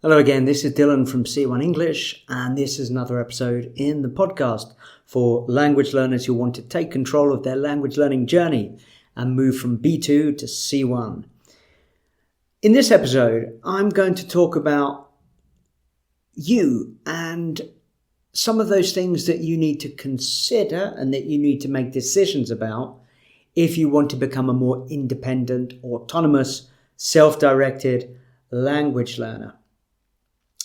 Hello again, this is Dylan from C1 English, and this is another episode in the podcast for language learners who want to take control of their language learning journey and move from B2 to C1. In this episode, I'm going to talk about you and some of those things that you need to consider and that you need to make decisions about if you want to become a more independent, autonomous, self-directed language learner.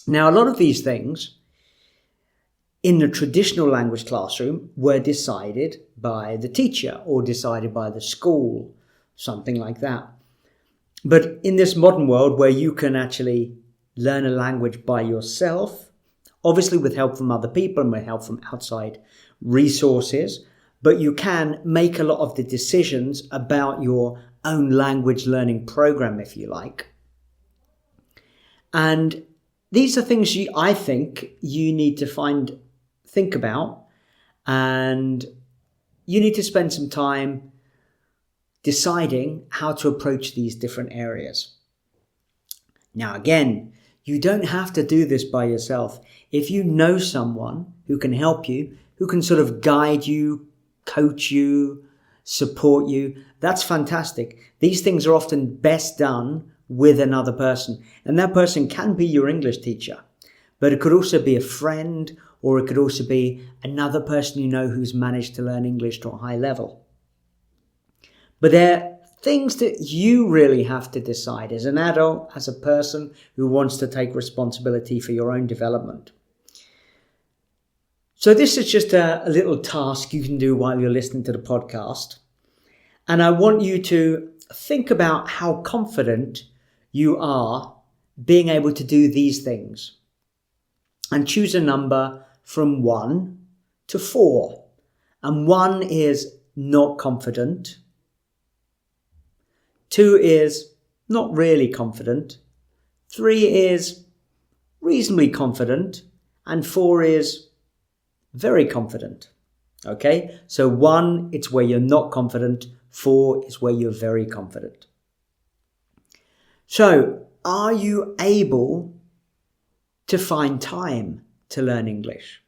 Now, a lot of these things in the traditional language classroom were decided by the teacher or decided by the school, something like that. But in this modern world where you can actually learn a language by yourself, obviously with help from other people and with help from outside resources, but you can make a lot of the decisions about your own language learning program, if you like. And these are things I think you need to think about, and you need to spend some time deciding how to approach these different areas. Now, again, you don't have to do this by yourself. If you know someone who can help you, who can sort of guide you, coach you, support you, that's fantastic. These things are often best done with another person. And that person can be your English teacher, but it could also be a friend, or it could also be another person you know who's managed to learn English to a high level. But they're things that you really have to decide as an adult, as a person who wants to take responsibility for your own development. So this is just a little task you can do while you're listening to the podcast. And I want you to think about how confident you are being able to do these things. And choose a number from 1 to 4. And 1 is not confident. 2 is not really confident. 3 is reasonably confident. And 4 is very confident. Okay? So 1, it's where you're not confident. 4 is where you're very confident. So, are you able to find time to learn English?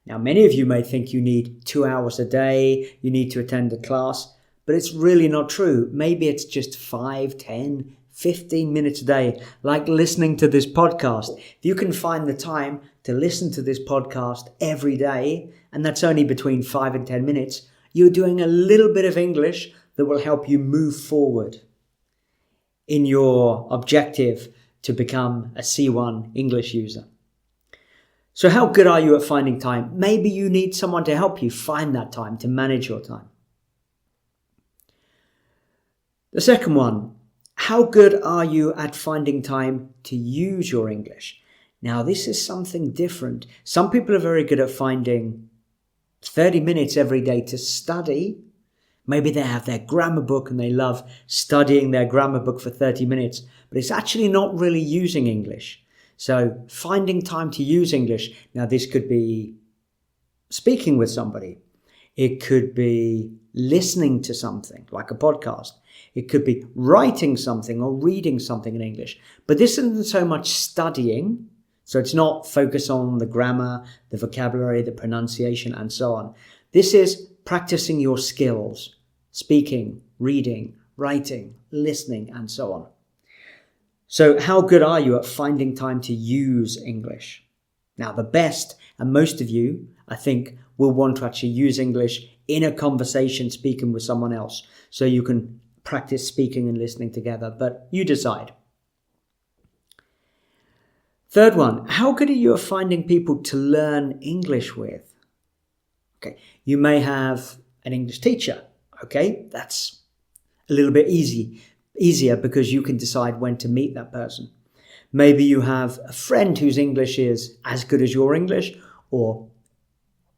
Now, many of you may think you need 2 hours a day, you need to attend a class, but it's really not true. Maybe it's just 5, 10, 15 minutes a day, like listening to this podcast. If you can find the time to listen to this podcast every day, and that's only between 5 and 10 minutes, you're doing a little bit of English that will help you move forward in your objective to become a C1 English user. So how good are you at finding time? Maybe you need someone to help you find that time, to manage your time. The second one, how good are you at finding time to use your English? Now, this is something different. Some people are very good at finding 30 minutes every day to study. Maybe they have their grammar book and they love studying their grammar book for 30 minutes, but it's actually not really using English. So finding time to use English. Now, this could be speaking with somebody. It could be listening to something like a podcast. It could be writing something or reading something in English. But this isn't so much studying. So it's not focus on the grammar, the vocabulary, the pronunciation, and so on. This is practicing your skills, speaking, reading, writing, listening, and so on. So how good are you at finding time to use English? Now, the best, and most of you, I think, will want to actually use English in a conversation, speaking with someone else. So you can practice speaking and listening together, but you decide. Third one, how good are you at finding people to learn English with? Okay, you may have an English teacher. Okay, that's a little bit easier because you can decide when to meet that person. Maybe you have a friend whose English is as good as your English, or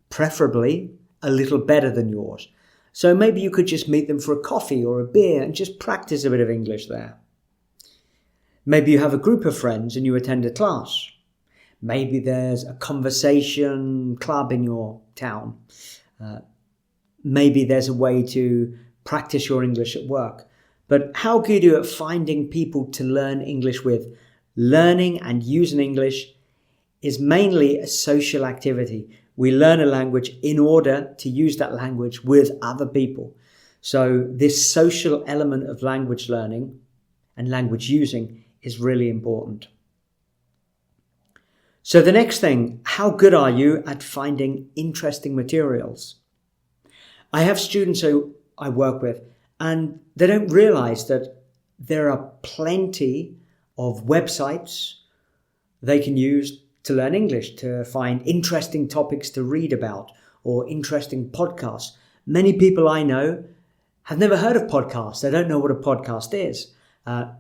preferably a little better than yours. So maybe you could just meet them for a coffee or a beer and just practice a bit of English there. Maybe you have a group of friends and you attend a class. Maybe there's a conversation club in your town. Maybe there's a way to practice your English at work. But how good are you at finding people to learn English with? Learning and using English is mainly a social activity. We learn a language in order to use that language with other people. So this social element of language learning and language using is really important. So the next thing, how good are you at finding interesting materials? I have students who I work with, and they don't realize that there are plenty of websites they can use to learn English, to find interesting topics to read about or interesting podcasts. Many people I know have never heard of podcasts. They don't know what a podcast is.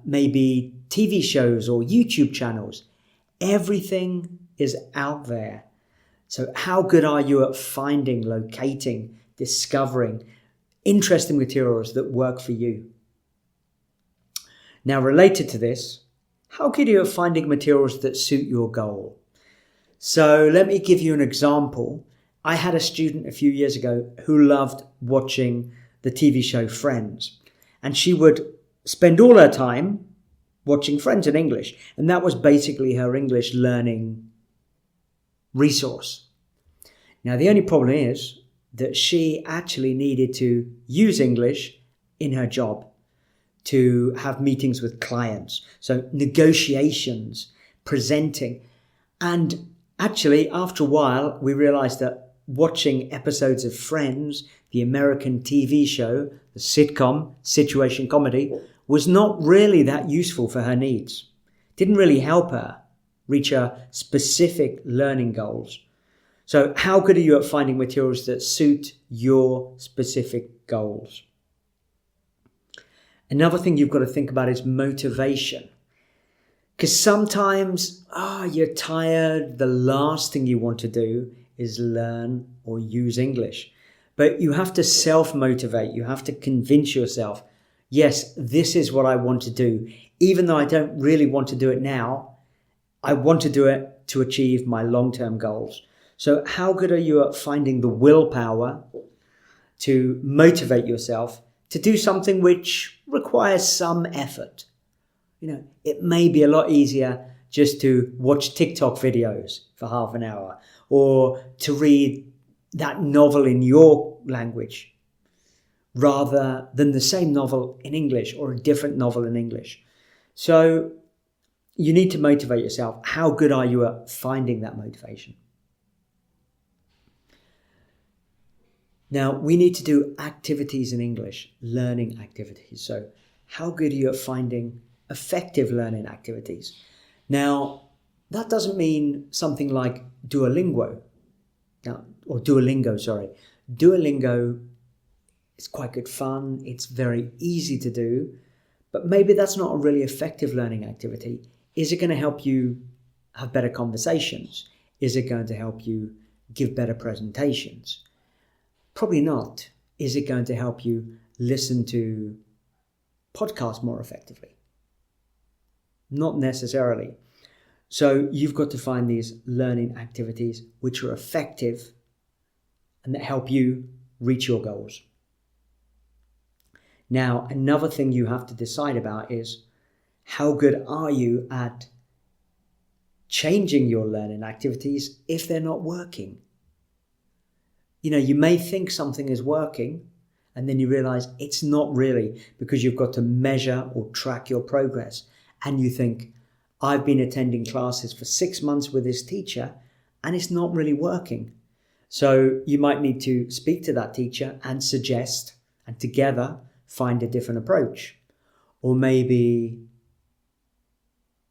Maybe TV shows or YouTube channels. Everything is out there. So how good are you at finding, locating, discovering interesting materials that work for you? Now, related to this, how good are you at finding materials that suit your goal? So let me give you an example. I had a student a few years ago who loved watching the TV show Friends, and she would spend all her time watching Friends in English, and that was basically her English learning resource. Now, the only problem is that she actually needed to use English in her job, to have meetings with clients, so negotiations, presenting. And actually, after a while, we realized that watching episodes of Friends, the American TV show, the sitcom, situation comedy, was not really that useful for her needs. Didn't really help her reach her specific learning goals. So how good are you at finding materials that suit your specific goals? Another thing you've got to think about is motivation. Because sometimes, you're tired. The last thing you want to do is learn or use English. But you have to self-motivate. You have to convince yourself, yes, this is what I want to do. Even though I don't really want to do it now, I want to do it to achieve my long-term goals. So how good are you at finding the willpower to motivate yourself to do something which requires some effort? It may be a lot easier just to watch TikTok videos for half an hour or to read that novel in your language rather than the same novel in English or a different novel in English. So you need to motivate yourself. How good are you at finding that motivation? Now, we need to do activities in English, learning activities. So how good are you at finding effective learning activities? Now, that doesn't mean something like Duolingo. Duolingo is quite good fun. It's very easy to do, but maybe that's not a really effective learning activity. Is it going to help you have better conversations? Is it going to help you give better presentations? Probably not. Is it going to help you listen to podcasts more effectively? Not necessarily. So you've got to find these learning activities which are effective and that help you reach your goals. Now, another thing you have to decide about is how good are you at changing your learning activities if they're not working? You may think something is working and then you realize it's not really, because you've got to measure or track your progress. And you think, I've been attending classes for 6 months with this teacher and it's not really working. So you might need to speak to that teacher and suggest, and together find a different approach. Or maybe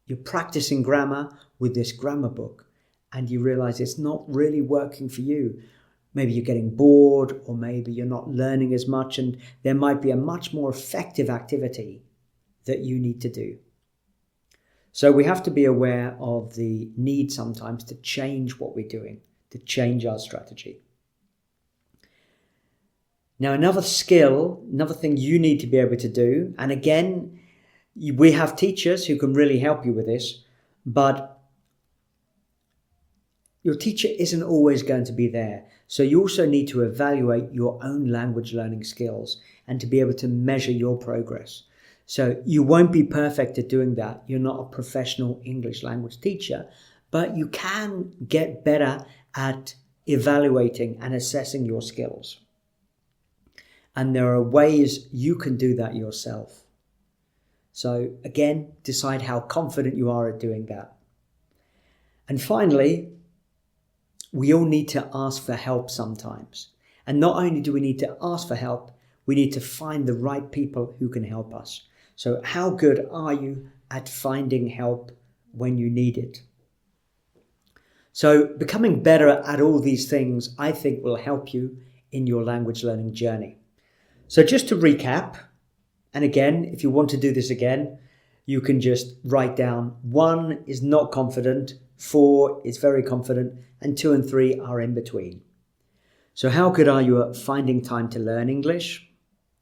you're practicing grammar with this grammar book and you realize it's not really working for you. Maybe you're getting bored, or maybe you're not learning as much, and there might be a much more effective activity that you need to do. So we have to be aware of the need sometimes to change what we're doing, to change our strategy. Now, another thing you need to be able to do, and again, we have teachers who can really help you with this, but your teacher isn't always going to be there. So you also need to evaluate your own language learning skills and to be able to measure your progress. So you won't be perfect at doing that. You're not a professional English language teacher, but you can get better at evaluating and assessing your skills. And there are ways you can do that yourself. So again, decide how confident you are at doing that. And finally, we all need to ask for help sometimes. And not only do we need to ask for help, we need to find the right people who can help us. So how good are you at finding help when you need it? So becoming better at all these things, I think, will help you in your language learning journey. So just to recap, and again, if you want to do this again, you can just write down 1 is not confident, 4 is very confident, and 2 and 3 are in between. So how good are you at finding time to learn English?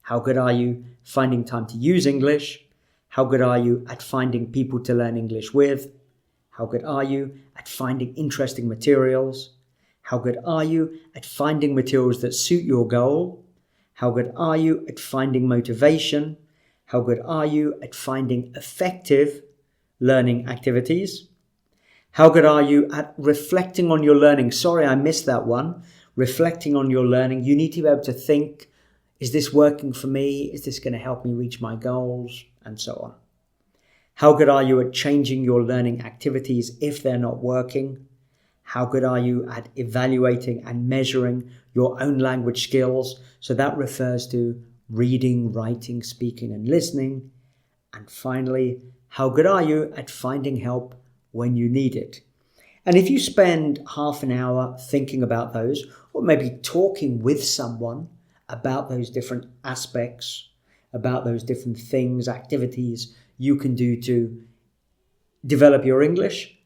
How good are you finding time to use English? How good are you at finding people to learn English with? How good are you at finding interesting materials? How good are you at finding materials that suit your goal? How good are you at finding motivation? How good are you at finding effective learning activities? How good are you at reflecting on your learning? Sorry, I missed that one. Reflecting on your learning. You need to be able to think, is this working for me? Is this going to help me reach my goals? And so on. How good are you at changing your learning activities if they're not working? How good are you at evaluating and measuring your own language skills? So that refers to reading, writing, speaking, and listening. And finally, how good are you at finding help when you need it? And if you spend half an hour thinking about those, or maybe talking with someone about those different aspects, about those different things, activities you can do to develop your English,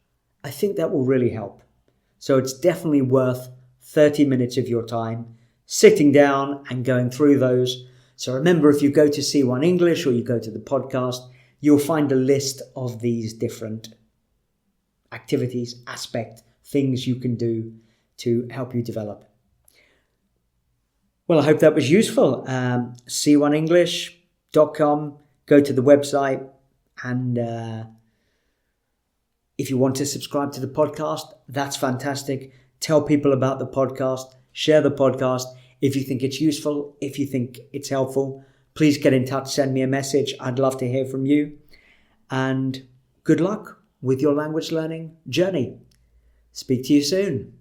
I think that will really help. So it's definitely worth 30 minutes of your time sitting down and going through those. So remember, if you go to C1 English or you go to the podcast, you'll find a list of these different activities, things you can do to help you develop. Well, I hope that was useful. C1English.com, go to the website, and if you want to subscribe to the podcast, that's fantastic. Tell people about the podcast, share the podcast. If you think it's useful, if you think it's helpful, please get in touch, send me a message. I'd love to hear from you. And good luck with your language learning journey. Speak to you soon.